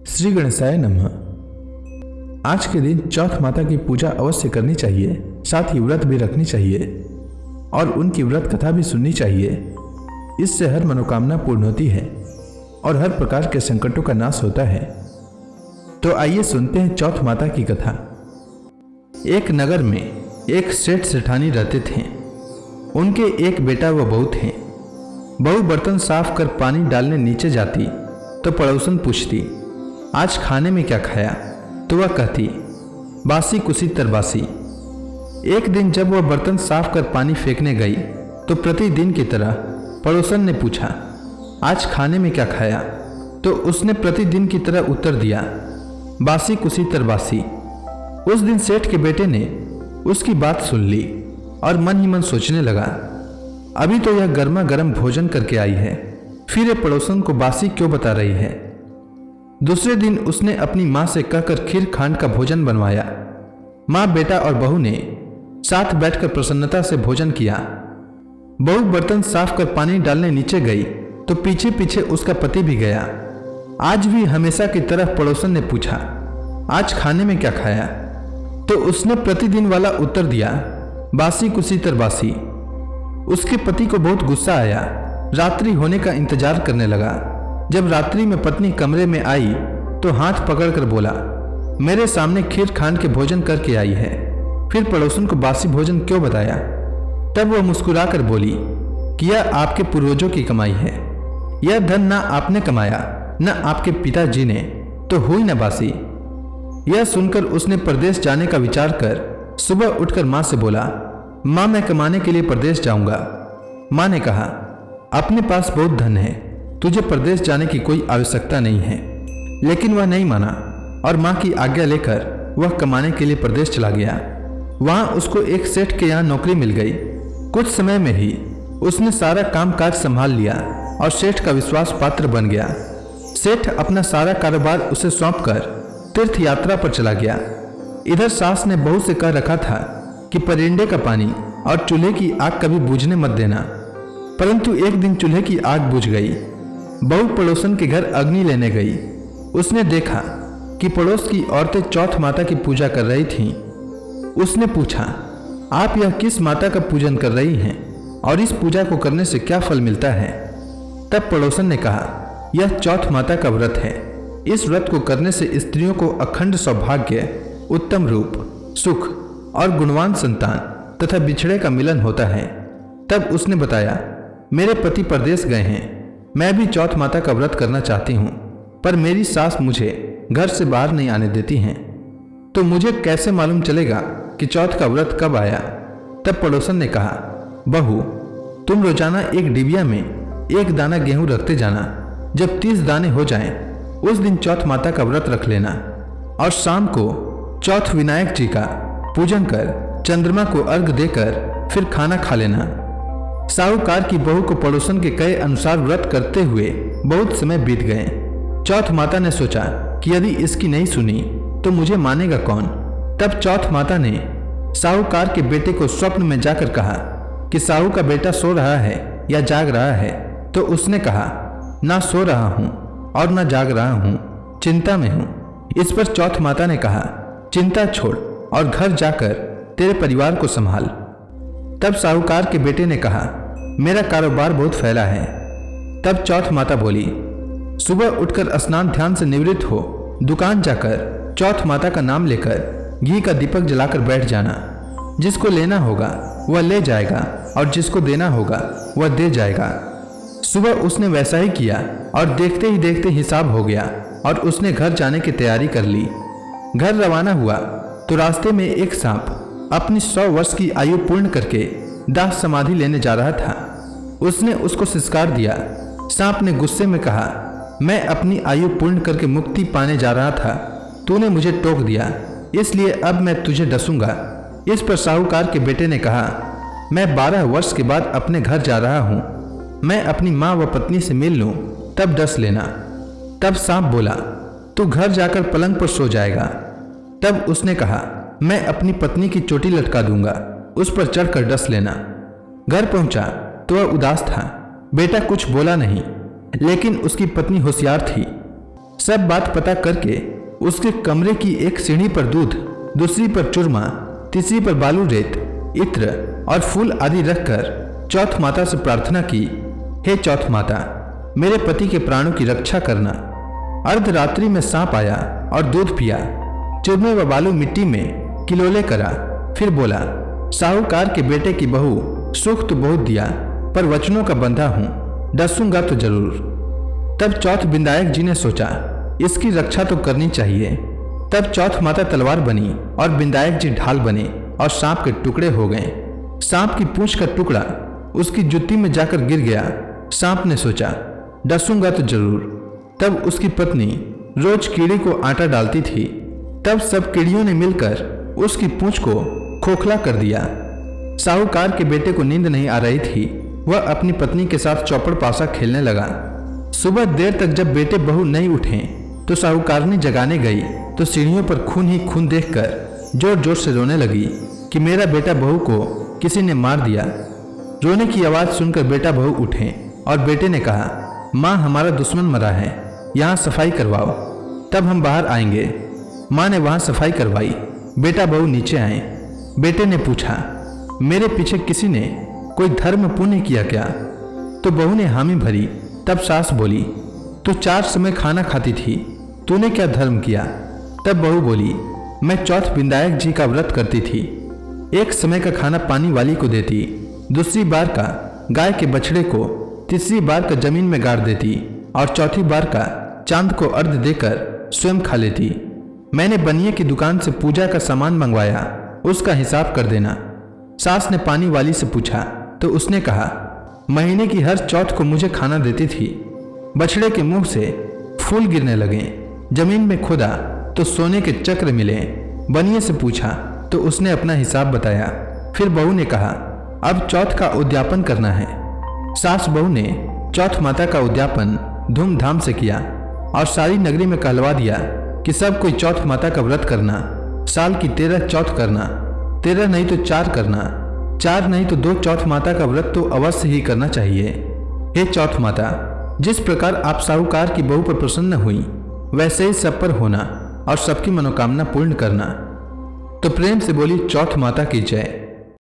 श्री गणेशाय नमः। आज के दिन चौथ माता की पूजा अवश्य करनी चाहिए, साथ ही व्रत भी रखनी चाहिए और उनकी व्रत कथा भी सुननी चाहिए। इससे हर मनोकामना पूर्ण होती है और हर प्रकार के संकटों का नाश होता है। तो आइए सुनते हैं चौथ माता की कथा। एक नगर में एक सेठ सेठानी रहते थे। उनके एक बेटा व बहू थे। बहू बर्तन साफ कर पानी डालने नीचे जाती तो पड़ोसन पूछती, आज खाने में क्या खाया? तो वह कहती, बासी कुसी तरबासी। एक दिन जब वह बर्तन साफ कर पानी फेंकने गई तो प्रतिदिन की तरह पड़ोसन ने पूछा, आज खाने में क्या खाया? तो उसने प्रतिदिन की तरह उत्तर दिया, बासी कुसी तरबासी। उस दिन सेठ के बेटे ने उसकी बात सुन ली और मन ही मन सोचने लगा, अभी तो यह गर्मा गर्म भोजन करके आई है, फिर ये पड़ोसन को बासी क्यों बता रही है। दूसरे दिन उसने अपनी माँ से कहकर खीर खांड का भोजन बनवाया। माँ, बेटा और बहू ने साथ बैठकर प्रसन्नता से भोजन किया। बहू बर्तन साफ कर पानी डालने नीचे गई तो पीछे पीछे उसका पति भी गया। आज भी हमेशा की तरह पड़ोसन ने पूछा, आज खाने में क्या खाया? तो उसने प्रतिदिन वाला उत्तर दिया, बासी कुसी तरबासी। उसके पति को बहुत गुस्सा आया। रात्रि होने का इंतजार करने लगा। जब रात्रि में पत्नी कमरे में आई तो हाथ पकड़कर बोला, मेरे सामने खीर खांड के भोजन करके आई है, फिर पड़ोसन को बासी भोजन क्यों बताया? तब वह मुस्कुराकर बोली कि यह आपके पूर्वजों की कमाई है। यह धन ना आपने कमाया न आपके पिताजी ने, तो हुई न बासी। यह सुनकर उसने परदेश जाने का विचार कर सुबह उठकर माँ से बोला, माँ, मैं कमाने के लिए परदेश जाऊंगा। माँ ने कहा, अपने पास बहुत धन है, तुझे परदेश जाने की कोई आवश्यकता नहीं है। लेकिन वह नहीं माना और माँ की आज्ञा लेकर वह कमाने के लिए परदेश चला गया। वहाँ उसको एक सेठ के यहाँ नौकरी मिल गई। कुछ समय में ही उसने सारा कामकाज संभाल लिया और सेठ का विश्वास पात्र बन गया। सेठ अपना सारा कारोबार उसे सौंपकर तीर्थ यात्रा पर चला गया। इधर सास ने बहू से कह रखा था कि परिंदे का पानी और चूल्हे की आग कभी बुझने मत देना, परंतु एक दिन चूल्हे की आग बुझ गई। बहू पड़ोसन के घर अग्नि लेने गई। उसने देखा कि पड़ोस की औरतें चौथ माता की पूजा कर रही थीं। उसने पूछा, आप यह किस माता का पूजन कर रही हैं और इस पूजा को करने से क्या फल मिलता है? तब पड़ोसन ने कहा, यह चौथ माता का व्रत है। इस व्रत को करने से स्त्रियों को अखंड सौभाग्य, उत्तम रूप, सुख और गुणवान संतान तथा बिछड़े का मिलन होता है। तब उसने बताया, मेरे पति परदेश गए हैं, मैं भी चौथ माता का व्रत करना चाहती हूँ, पर मेरी सास मुझे घर से बाहर नहीं आने देती हैं, तो मुझे कैसे मालूम चलेगा कि चौथ का व्रत कब आया? तब पड़ोसन ने कहा, बहू, तुम रोजाना एक डिबिया में एक दाना गेहूं रखते जाना। जब 30 दाने हो जाएं, उस दिन चौथ माता का व्रत रख लेना और शाम को चौथ विनायक जी का पूजन कर चंद्रमा को अर्घ देकर फिर खाना खा लेना। साहूकार की बहू को पड़ोसन के कहे अनुसार व्रत करते हुए बहुत समय बीत गए। चौथ माता ने सोचा कि यदि इसकी नहीं सुनी तो मुझे मानेगा कौन। तब चौथ माता ने साहूकार के बेटे को स्वप्न में जाकर कहा कि साहू का बेटा सो रहा है या जाग रहा है। तो उसने कहा, ना सो रहा हूँ और ना जाग रहा हूँ, चिंता में हूँ। इस पर चौथ माता ने कहा, चिंता छोड़ और घर जाकर तेरे परिवार को संभाल। तब साहूकार के बेटे ने कहा, मेरा कारोबार बहुत फैला है। तब चौथ माता बोली, सुबह उठकर स्नान ध्यान से निवृत्त हो, दुकान जाकर चौथ माता का नाम लेकर घी का दीपक जलाकर बैठ जाना। जिसको लेना होगा वह ले जाएगा और जिसको देना होगा वह दे जाएगा। सुबह उसने वैसा ही किया और देखते ही देखते हिसाब हो गया और उसने घर जाने की तैयारी कर ली। घर रवाना हुआ तो रास्ते में एक सांप अपनी 100 वर्ष की आयु पूर्ण करके दाह समाधि लेने जा रहा था। उसने उसको सिसकार दिया। सांप ने गुस्से में कहा, मैं अपनी आयु पूर्ण करके मुक्ति पाने जा रहा था, तूने मुझे टोक दिया, इसलिए अब मैं तुझे डसूंगा। इस पर साहूकार के बेटे ने कहा, मैं 12 वर्ष के बाद अपने घर जा रहा हूँ, मैं अपनी माँ व पत्नी से मिल लूँ, तब डस लेना। तब सांप बोला, तू घर जाकर पलंग पर सो जाएगा। तब उसने कहा, मैं अपनी पत्नी की चोटी लटका दूंगा, उस पर चढ़कर डस लेना। घर पहुंचा तो वह उदास था। बेटा कुछ बोला नहीं, लेकिन उसकी पत्नी होशियार थी। सब बात पता करके उसके कमरे की एक सीढ़ी पर दूध, दूसरी पर चूरमा, तीसरी पर बालू रेत, इत्र और फूल आदि रखकर चौथ माता से प्रार्थना की, हे चौथ माता, मेरे पति के प्राणों की रक्षा करना। अर्धरात्रि में सांप आया और दूध पिया, चूरमे व बालू मिट्टी में किलोले करा, फिर बोला, साहूकार के बेटे की बहू, सुख तो बहुत दिया पर वचनों का बंधा हूं, डसूंगा तो जरूर। तब चौथ बिंदायक जी ने सोचा, इसकी रक्षा तो करनी चाहिए। तब चौथ माता तलवार बनी और बिंदायक जी ढाल बने और सांप के टुकड़े हो गए। सांप की पूंछ का टुकड़ा उसकी जुत्ती में जाकर गिर गया। सांप ने सोचा, डसूंगा तो जरूर। तब उसकी पत्नी रोज कीड़ी को आटा डालती थी। तब सब कीड़ियों ने मिलकर उसकी पूंछ को खोखला कर दिया। साहूकार के बेटे को नींद नहीं आ रही थी। वह अपनी पत्नी के साथ चौपड़ पासा खेलने लगा। सुबह देर तक जब बेटे बहू नहीं उठे तो साहूकारनी जगाने गई तो सीढ़ियों पर खून ही खून देखकर जोर जोर से रोने लगी कि मेरा बेटा बहू को किसी ने मार दिया। रोने की आवाज़ सुनकर बेटा बहू उठे और बेटे ने कहा, माँ, हमारा दुश्मन मरा है, यहाँ सफाई करवाओ, तब हम बाहर आएंगे। माँ ने वहाँ सफाई करवाई। बेटा बहू नीचे आए। बेटे ने पूछा, मेरे पीछे किसी ने कोई धर्म पुण्य किया क्या? तो बहू ने हामी भरी। तब सास बोली, तू 4 समय खाना खाती थी, तूने क्या धर्म किया? तब बहू बोली, मैं चौथ बिंदायक जी का व्रत करती थी। एक समय का खाना पानी वाली को देती, दूसरी बार का गाय के बछड़े को, तीसरी बार का जमीन में गाड़ देती और चौथी बार का चांद को अर्घ देकर स्वयं खा लेती। मैंने बनिए की दुकान से पूजा का सामान मंगवाया, उसका हिसाब कर देना। सास ने पानी वाली से पूछा तो उसने कहा, महीने की हर चौथ को मुझे खाना देती थी। बछड़े के मुंह से फूल गिरने लगे। जमीन में खोदा तो सोने के चक्र मिले। बनिए से पूछा तो उसने अपना हिसाब बताया। फिर बहू ने कहा, अब चौथ का उद्यापन करना है। सास बहू ने चौथ माता का उद्यापन धूमधाम से किया और सारी नगरी में कहलवा दिया कि सब कोई चौथ माता का व्रत करना। साल की 13 चौथ करना, 13 नहीं तो 4 करना, 4 नहीं तो 2 चौथ माता का व्रत तो अवश्य ही करना चाहिए। हे चौथ माता, जिस प्रकार आप साहूकार की बहू पर प्रसन्न हुई, वैसे ही सब पर होना और सबकी मनोकामना पूर्ण करना। तो प्रेम से बोली चौथ माता की जय।